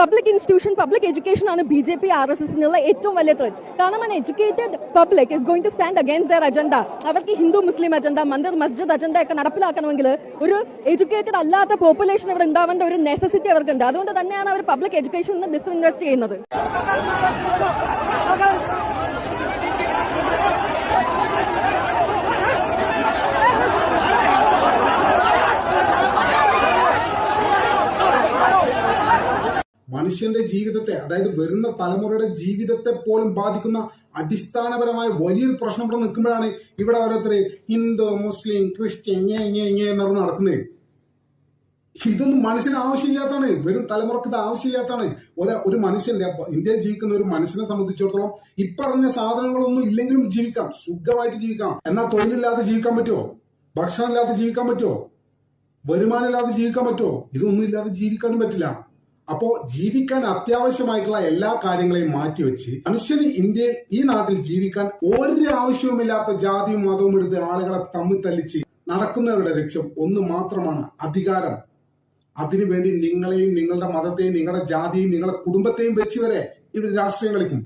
Public institution, public education ആണ് BJP RSSനുള്ള ഏറ്റവും വലിയ ത്രെറ്റ്. കാരണം an educated public is going to stand against their agenda. അവർക്ക് ഹിന്ദു മുസ്ലിം agenda, Mandir മസ്ജിദ് agenda ഒക്കെ നടപ്പിലാക്കണമെങ്കിൽ ഒരു എഡ്യൂക്കേറ്റഡ് അല്ലാത്ത പോപ്പുലേഷൻ ഇവിടെ ഉണ്ടാവേണ്ട ഒരു നെസസിറ്റി അവർക്കുണ്ട്. അതുകൊണ്ട് തന്നെയാണ് അവർ പബ്ലിക് എഡ്യൂക്കേഷനിൽ ഡിസ്ഇൻവെസ്റ്റ് ചെയ്യുന്നത്. മനുഷ്യന്റെ ജീവിതത്തെ, അതായത് വരുന്ന തലമുറയുടെ ജീവിതത്തെ പോലും ബാധിക്കുന്ന അടിസ്ഥാനപരമായ വലിയൊരു പ്രശ്നം ഇവിടെ നിൽക്കുമ്പോഴാണ് ഇവിടെ ഓരോരുത്തർ ഹിന്ദു മുസ്ലിം ക്രിസ്ത്യൻ എന്ന് പറഞ്ഞ് നടക്കുന്നത്. ഇതൊന്നും മനുഷ്യന് ആവശ്യമില്ലാത്തതാണ്, വരും തലമുറക്ക് ഇത് ആവശ്യമില്ലാത്തതാണ്. ഒരു മനുഷ്യന്റെ, ഇന്ത്യയിൽ ജീവിക്കുന്ന ഒരു മനുഷ്യനെ സംബന്ധിച്ചിടത്തോളം ഇപ്പറഞ്ഞ സാധനങ്ങളൊന്നും ഇല്ലെങ്കിലും ജീവിക്കാം, സുഖമായിട്ട് ജീവിക്കാം. എന്നാൽ തൊഴിലില്ലാതെ ജീവിക്കാൻ പറ്റുമോ? ഭക്ഷണം ഇല്ലാതെ ജീവിക്കാൻ പറ്റുമോ? വരുമാനം ഇല്ലാതെ ജീവിക്കാൻ പറ്റുമോ? ഇതൊന്നും ഇല്ലാതെ ജീവിക്കാനും പറ്റില്ല. അപ്പോ ജീവിക്കാൻ അത്യാവശ്യമായിട്ടുള്ള എല്ലാ കാര്യങ്ങളെയും മാറ്റിവെച്ച് മനുഷ്യന് ഇന്ത്യയിൽ, ഈ നാട്ടിൽ ജീവിക്കാൻ ഒരു ആവശ്യവുമില്ലാത്ത ജാതിയും മതവും എടുത്ത് ആളുകളെ തമ്മിൽ തല്ലിച്ച് നടക്കുന്നവരുടെ ലക്ഷ്യം ഒന്ന് മാത്രമാണ്, അധികാരം. അതിനുവേണ്ടി നിങ്ങളെയും നിങ്ങളുടെ മതത്തെയും നിങ്ങളുടെ ജാതിയും നിങ്ങളുടെ കുടുംബത്തെയും വെച്ച് വരെ ഇവർ രാഷ്ട്രീയം കളിക്കും.